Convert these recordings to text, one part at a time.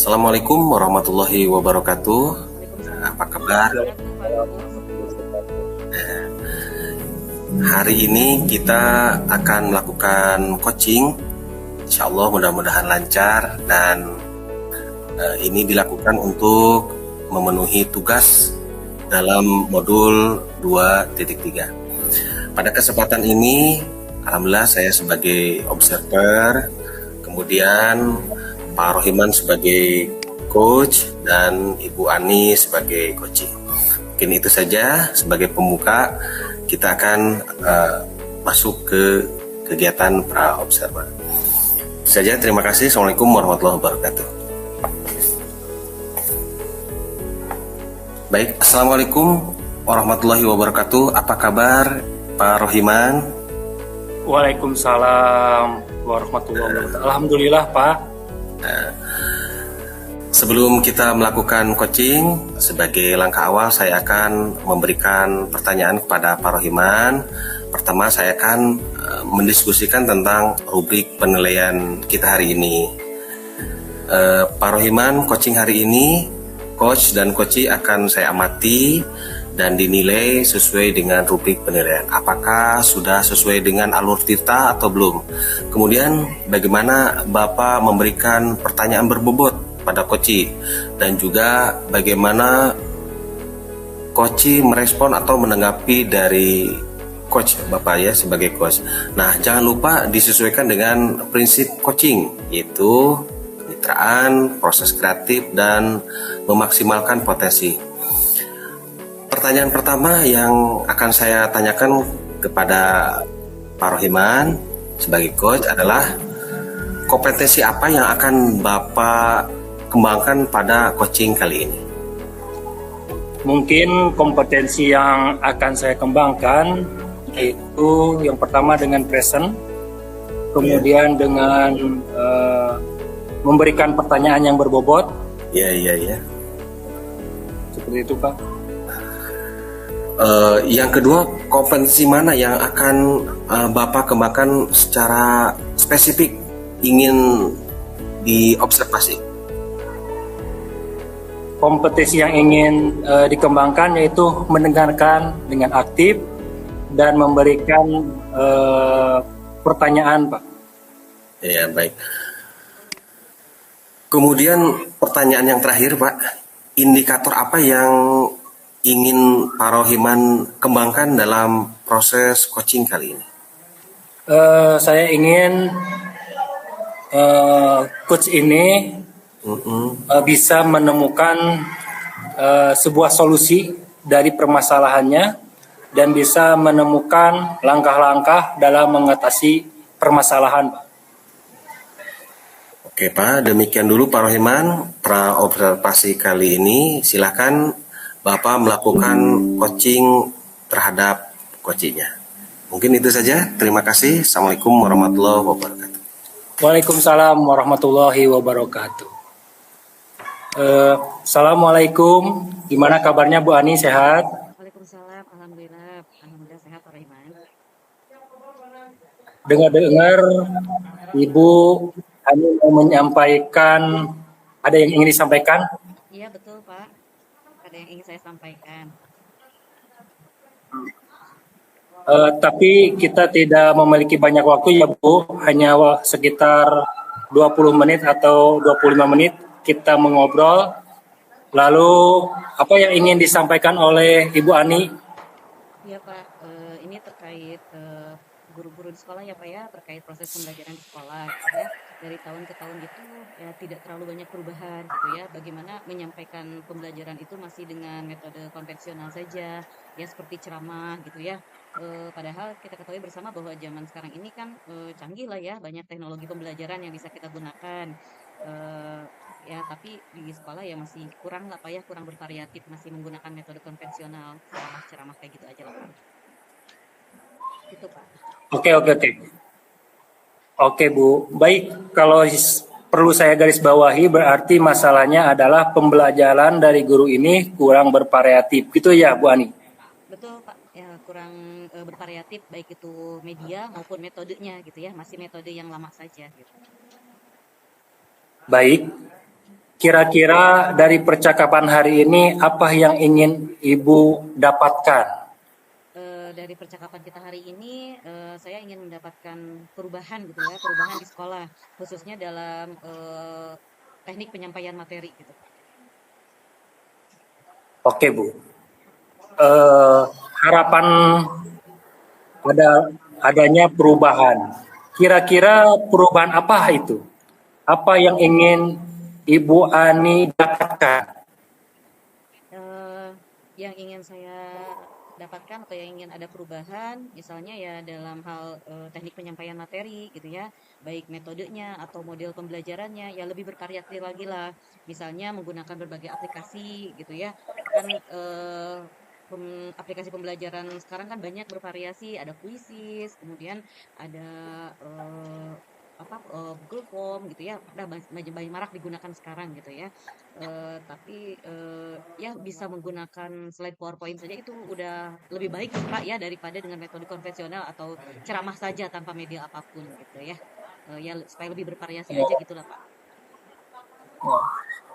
Assalamualaikum warahmatullahi wabarakatuh. Waalaikumsalam Apa warahmatullahi kabar? wabarakatuh, Pak Agus. Hari ini kita akan melakukan coaching. Insya Allah mudah-mudahan lancar dan ini dilakukan untuk memenuhi tugas dalam modul 2.3. Pada kesempatan ini, alhamdulillah saya sebagai observer, kemudian Pak Rohiman sebagai coach dan Ibu Ani sebagai coaching. Mungkin itu saja sebagai pembuka. Kita akan masuk ke kegiatan pra observer. Itu saja, terima kasih. Assalamualaikum warahmatullahi wabarakatuh. Baik, Assalamualaikum warahmatullahi wabarakatuh. Apa kabar Pak Rohiman? Waalaikumsalam warahmatullahi wabarakatuh. Alhamdulillah, Pak. Sebelum kita melakukan coaching, sebagai langkah awal saya akan memberikan pertanyaan kepada Pak Rohiman. Pertama, saya akan mendiskusikan tentang rubrik penilaian kita hari ini. Pak Rohiman, coaching hari ini, coach dan coachee akan saya amati dan dinilai sesuai dengan rubrik penilaian. Apakah sudah sesuai dengan alur tirta atau belum? Kemudian bagaimana Bapak memberikan pertanyaan berbobot pada coachee dan juga bagaimana coachee merespon atau menanggapi dari coach Bapak ya sebagai coach. Nah, jangan lupa disesuaikan dengan prinsip coaching, yaitu kemitraan, proses kreatif, dan memaksimalkan potensi. Pertanyaan pertama yang akan saya tanyakan kepada Pak Rohiman sebagai coach adalah kompetensi apa yang akan Bapak kembangkan pada coaching kali ini? Mungkin kompetensi yang akan saya kembangkan yaitu yang pertama dengan present, kemudian dengan memberikan pertanyaan yang berbobot. Iya. Seperti itu, Pak. Yang kedua, kompetensi mana yang akan Bapak kembangkan secara spesifik ingin diobservasi? Kompetensi yang ingin dikembangkan yaitu mendengarkan dengan aktif dan memberikan pertanyaan, Pak. Ya, baik. Kemudian pertanyaan yang terakhir, Pak, indikator apa yang ingin Pak Rohiman kembangkan dalam proses coaching kali ini? Saya ingin coach ini bisa menemukan sebuah solusi dari permasalahannya dan bisa menemukan langkah-langkah dalam mengatasi permasalahan, Pak. Oke, Pak, demikian dulu Pak Rohiman pra observasi kali ini. Silakan Bapak melakukan coaching terhadap coachingnya. Mungkin itu saja. Terima kasih. Assalamualaikum warahmatullahi wabarakatuh. Waalaikumsalam warahmatullahi wabarakatuh. Assalamualaikum. Gimana kabarnya Bu Ani, sehat? Waalaikumsalam, alhamdulillah sehat Pak Rohiman. Dengar-dengar Ibu Ani mau menyampaikan, ada yang ingin disampaikan? Iya betul Pak, ada yang ingin saya sampaikan. Tapi kita tidak memiliki banyak waktu ya Bu, hanya sekitar 20 menit atau 25 menit kita mengobrol. Lalu apa yang ingin disampaikan oleh Ibu Ani? Iya Pak, ini terkait guru-guru di sekolah ya Pak ya, terkait proses pembelajaran di sekolah ya. Dari tahun ke tahun itu ya tidak terlalu banyak perubahan gitu ya. Bagaimana menyampaikan pembelajaran itu masih dengan metode konvensional saja ya, seperti ceramah gitu ya. Padahal kita ketahui bersama bahwa zaman sekarang ini kan canggih lah ya, banyak teknologi pembelajaran yang bisa kita gunakan. Ya tapi di sekolah ya masih kurang lah Pak ya, kurang bervariatif, masih menggunakan metode konvensional, ceramah kayak gitu aja lah Pak. Gitu Pak. Oke Bu, baik, kalau perlu saya garis bawahi berarti masalahnya adalah pembelajaran dari guru ini kurang bervariatif, gitu ya Bu Ani? Betul Pak, ya kurang bervariatif baik itu media maupun metodenya gitu ya, masih metode yang lama saja gitu. Baik, kira-kira dari percakapan hari ini apa yang ingin Ibu dapatkan? Dari percakapan kita hari ini, saya ingin mendapatkan perubahan gitu ya, perubahan di sekolah, khususnya dalam teknik penyampaian materi gitu. Oke, Bu. Harapan adanya perubahan. Kira-kira perubahan apa itu? Apa yang ingin Ibu Ani dapatkan? Yang ingin saya dapatkan atau yang ingin ada perubahan, misalnya ya dalam hal teknik penyampaian materi gitu ya, baik metodenya atau model pembelajarannya, ya lebih bervariasi lagi lah. Misalnya menggunakan berbagai aplikasi gitu ya, kan aplikasi pembelajaran sekarang kan banyak bervariasi, ada Quizzes, kemudian ada Google Form gitu ya, udah banyak marak digunakan sekarang gitu ya. Tapi ya bisa menggunakan slide PowerPoint saja itu udah lebih baik Pak ya daripada dengan metode konvensional atau ceramah saja tanpa media apapun gitu ya. Ya supaya lebih bervariasi aja gitulah Pak.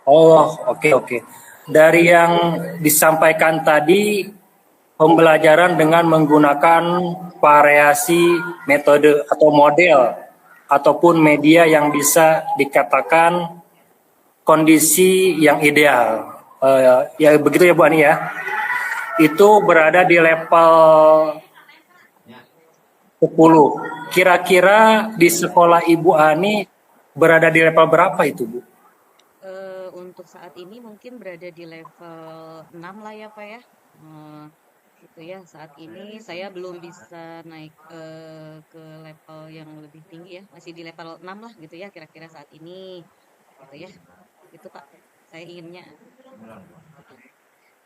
Oh, oke. Dari yang disampaikan tadi, pembelajaran dengan menggunakan variasi metode atau model ataupun media yang bisa dikatakan kondisi yang ideal. Ya begitu ya Bu Ani ya. Itu berada di level 10. Kira-kira di sekolah Ibu Ani berada di level berapa itu Bu? Untuk saat ini mungkin berada di level 6 lah ya Pak ya. Gitu ya, saat ini saya belum bisa naik ke level yang lebih tinggi ya, masih di level 6 lah gitu ya kira-kira saat ini gitu ya. Itu Pak, saya inginnya.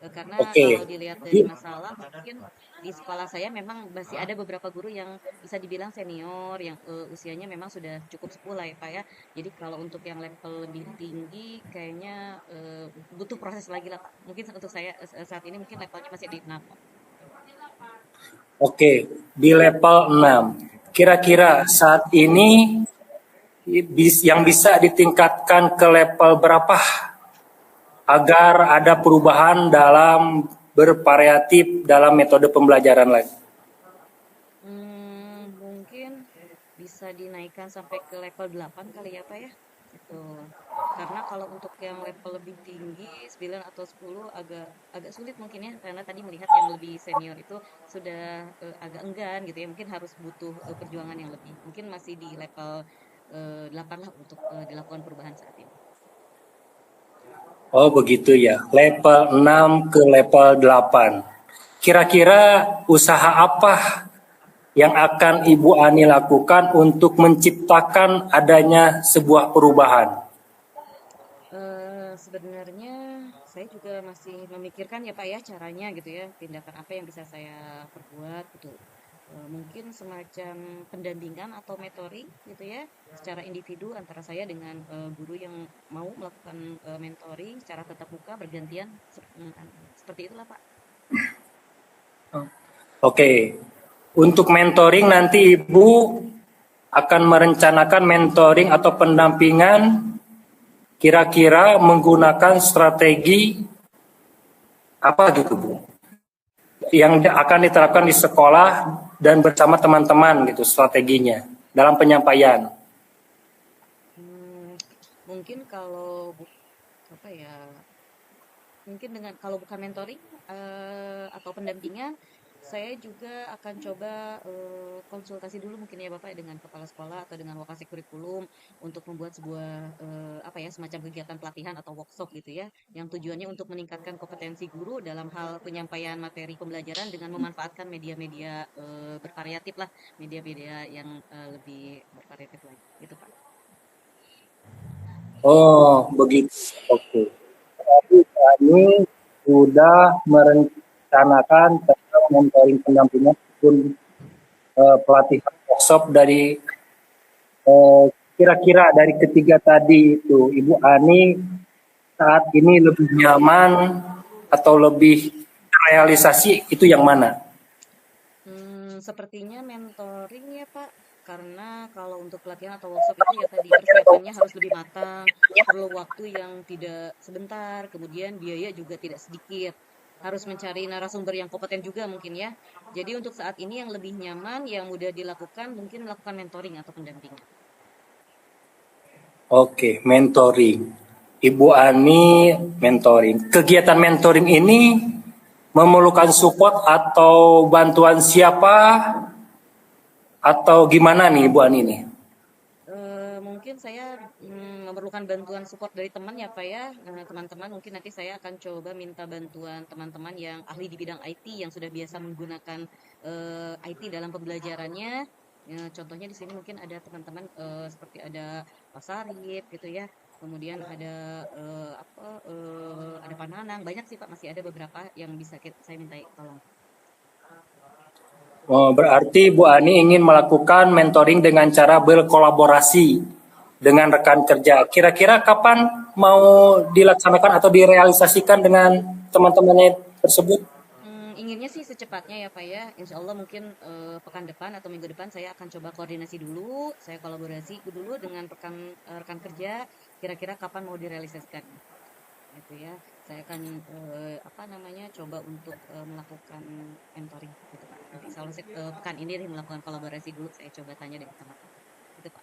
Karena kalau Oke. dilihat dari masalah mungkin di sekolah saya memang masih ada beberapa guru yang bisa dibilang senior yang usianya memang sudah cukup sepuh lah ya Pak ya. Jadi kalau untuk yang level lebih tinggi kayaknya butuh proses lagi lah Pak. Mungkin untuk saya saat ini mungkin levelnya masih di 6. Oke, di level 6. Kira-kira saat ini yang bisa ditingkatkan ke level berapa agar ada perubahan dalam bervariatif dalam metode pembelajaran lagi? Mungkin bisa dinaikkan sampai ke level 8 kali ya Pak ya. Gitu. Karena kalau untuk yang level lebih tinggi 9 atau 10 agak sulit mungkin ya karena tadi melihat yang lebih senior itu sudah agak enggan gitu ya. Mungkin harus butuh perjuangan yang lebih. Mungkin masih di level 8 lah untuk dilakukan perubahan saat ini. Oh begitu ya, level 6 ke level 8. Kira-kira usaha apa yang akan Ibu Ani lakukan untuk menciptakan adanya sebuah perubahan? Sebenarnya saya juga masih memikirkan ya Pak ya caranya gitu ya, tindakan apa yang bisa saya perbuat gitu. Mungkin semacam pendampingan atau mentoring gitu ya, secara individu antara saya dengan guru yang mau melakukan mentoring secara tatap muka bergantian seperti itulah Pak. Oke, untuk mentoring nanti Ibu akan merencanakan mentoring atau pendampingan kira-kira menggunakan strategi apa gitu Bu? Yang akan diterapkan di sekolah dan bersama teman-teman gitu strateginya dalam penyampaian. Mungkin kalau apa ya? Mungkin dengan kalau bukan mentoring atau pendampingan, saya juga akan coba konsultasi dulu mungkin ya Bapak dengan kepala sekolah atau dengan lokasi kurikulum untuk membuat sebuah apa ya semacam kegiatan pelatihan atau workshop gitu ya yang tujuannya untuk meningkatkan kompetensi guru dalam hal penyampaian materi pembelajaran dengan memanfaatkan media-media bervariatif lah, media-media yang lebih bervariatif lagi gitu Pak. Oh, begitu. Oke. Jadi kami sudah merencanakan tentang mentoring pendampingan pun pelatihan workshop dari kira-kira dari ketiga tadi itu Ibu Ani saat ini lebih nyaman atau lebih realisasi itu yang mana? Sepertinya mentoring ya Pak, karena kalau untuk pelatihan atau workshop itu ya tadi persiapannya harus lebih matang, perlu waktu yang tidak sebentar, kemudian biaya juga tidak sedikit. Harus mencari narasumber yang kompeten juga mungkin ya. Jadi untuk saat ini yang lebih nyaman, yang mudah dilakukan, mungkin melakukan mentoring atau pendampingan. Oke, mentoring. Ibu Ani mentoring. Kegiatan mentoring ini memerlukan support atau bantuan siapa atau gimana nih Ibu Ani ini? Mungkin saya memerlukan bantuan support dari teman ya Pak ya. Teman-teman mungkin nanti saya akan coba minta bantuan teman-teman yang ahli di bidang IT yang sudah biasa menggunakan IT dalam pembelajarannya. Ya, contohnya di sini mungkin ada teman-teman seperti ada Pak Sarip gitu ya. Kemudian ada ada Pak Nanang, banyak sih Pak, masih ada beberapa yang bisa saya minta tolong. Oh, berarti Bu Ani ingin melakukan mentoring dengan cara berkolaborasi dengan rekan kerja. Kira-kira kapan mau dilaksanakan atau direalisasikan dengan teman-temannya tersebut? Inginnya sih secepatnya ya Pak ya. Insya Allah mungkin pekan depan atau minggu depan saya akan coba koordinasi dulu. Saya kolaborasi dulu dengan rekan kerja. Kira-kira kapan mau direalisasikan? Gitu ya. Saya akan coba untuk melakukan mentoring gitu Pak. Nanti insya Allah pekan ini melakukan kolaborasi dulu. Saya coba tanya dengan teman-teman. Gitu Pak.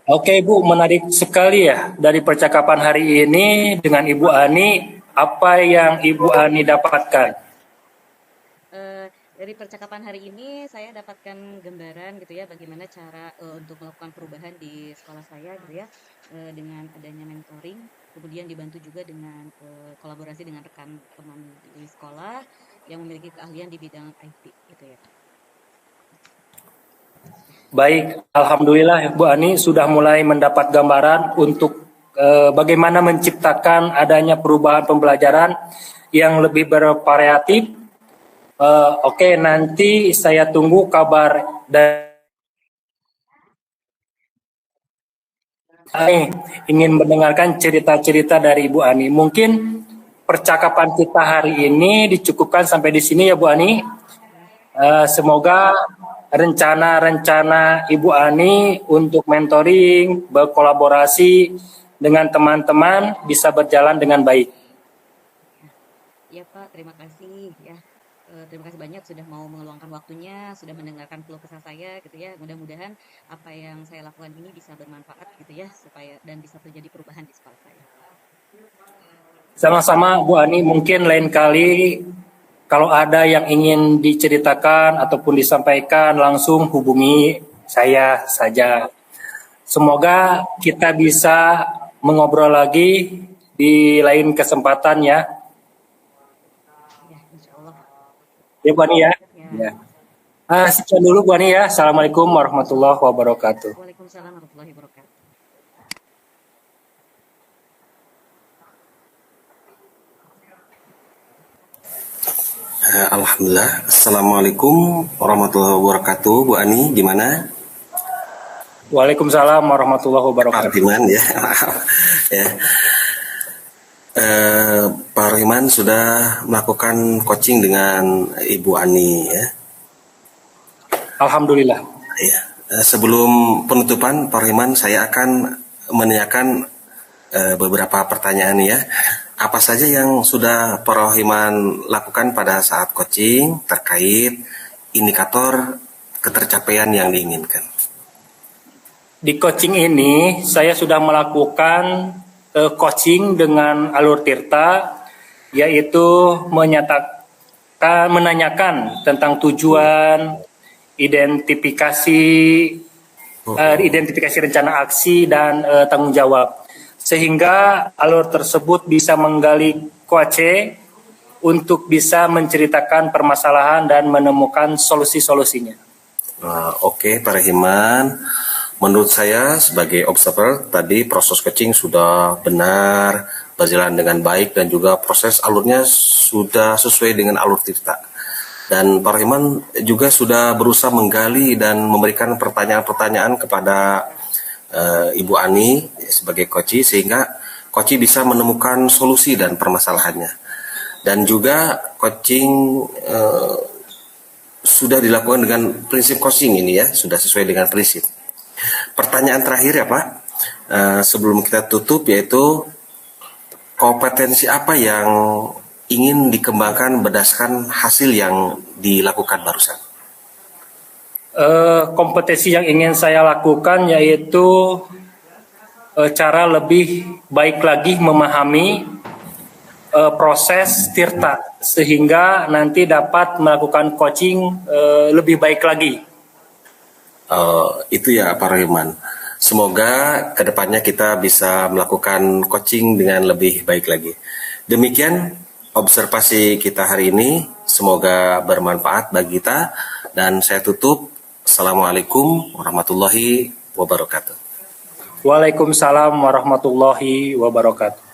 Oke Bu, menarik sekali ya dari percakapan hari ini dengan Ibu Ani. Apa yang Ibu Ani dapatkan? Dari percakapan hari ini saya dapatkan gambaran gitu ya bagaimana cara untuk melakukan perubahan di sekolah saya gitu ya, dengan adanya mentoring, kemudian dibantu juga dengan kolaborasi dengan rekan teman di sekolah yang memiliki keahlian di bidang IT gitu ya. Baik, alhamdulillah Bu Ani sudah mulai mendapat gambaran untuk bagaimana menciptakan adanya perubahan pembelajaran yang lebih bervariatif. Oke, nanti saya tunggu kabar dari ingin mendengarkan cerita-cerita dari Ibu Ani. Mungkin percakapan kita hari ini dicukupkan sampai di sini ya Bu Ani. Semoga rencana-rencana Ibu Ani untuk mentoring, berkolaborasi dengan teman-teman bisa berjalan dengan baik. Ya Pak, terima kasih ya. Terima kasih banyak sudah mau meluangkan waktunya, sudah mendengarkan keluh kesah saya gitu ya. Mudah-mudahan apa yang saya lakukan ini bisa bermanfaat gitu ya, supaya dan bisa terjadi perubahan di sekolah saya. Sama-sama Bu Ani, mungkin lain kali kalau ada yang ingin diceritakan ataupun disampaikan langsung hubungi saya saja. Semoga kita bisa mengobrol lagi di lain kesempatan ya. Ya, insya Allah. Ya Bu Ani ya. Ya. Sekian dulu Bu Ani ya. Assalamualaikum warahmatullahi wabarakatuh. Waalaikumsalam warahmatullahi wabarakatuh. Alhamdulillah. Assalamualaikum warahmatullahi wabarakatuh. Bu Ani, gimana? Waalaikumsalam warahmatullahi Pak wabarakatuh. Rohiman ya, maaf ya. Pak Rohiman sudah melakukan coaching dengan Ibu Ani ya. Alhamdulillah. Ya. Sebelum penutupan Pak Rohiman, saya akan menanyakan beberapa pertanyaan ya. Apa saja yang sudah Pak Rohiman lakukan pada saat coaching terkait indikator ketercapaian yang diinginkan? Di coaching ini saya sudah melakukan coaching dengan Alur Tirta, yaitu menanyakan tentang tujuan, identifikasi rencana aksi dan tanggung jawab, sehingga alur tersebut bisa menggali coach untuk bisa menceritakan permasalahan dan menemukan solusi-solusinya. Oke, Pak Rohiman. Menurut saya sebagai observer tadi proses coaching sudah benar, berjalan dengan baik dan juga proses alurnya sudah sesuai dengan alur Tirta. Dan Pak Rohiman juga sudah berusaha menggali dan memberikan pertanyaan-pertanyaan kepada Ibu Ani sebagai coach sehingga coach bisa menemukan solusi dan permasalahannya. Dan juga coaching sudah dilakukan dengan prinsip coaching ini ya, sudah sesuai dengan prinsip. Pertanyaan terakhir ya Pak, sebelum kita tutup, yaitu kompetensi apa yang ingin dikembangkan berdasarkan hasil yang dilakukan barusan? Kompetensi yang ingin saya lakukan yaitu cara lebih baik lagi memahami proses tirta sehingga nanti dapat melakukan coaching lebih baik lagi. Itu ya Pak Rohiman. Semoga kedepannya kita bisa melakukan coaching dengan lebih baik lagi. Demikian observasi kita hari ini. Semoga bermanfaat bagi kita. Dan saya tutup. Assalamualaikum warahmatullahi wabarakatuh. Waalaikumsalam warahmatullahi wabarakatuh.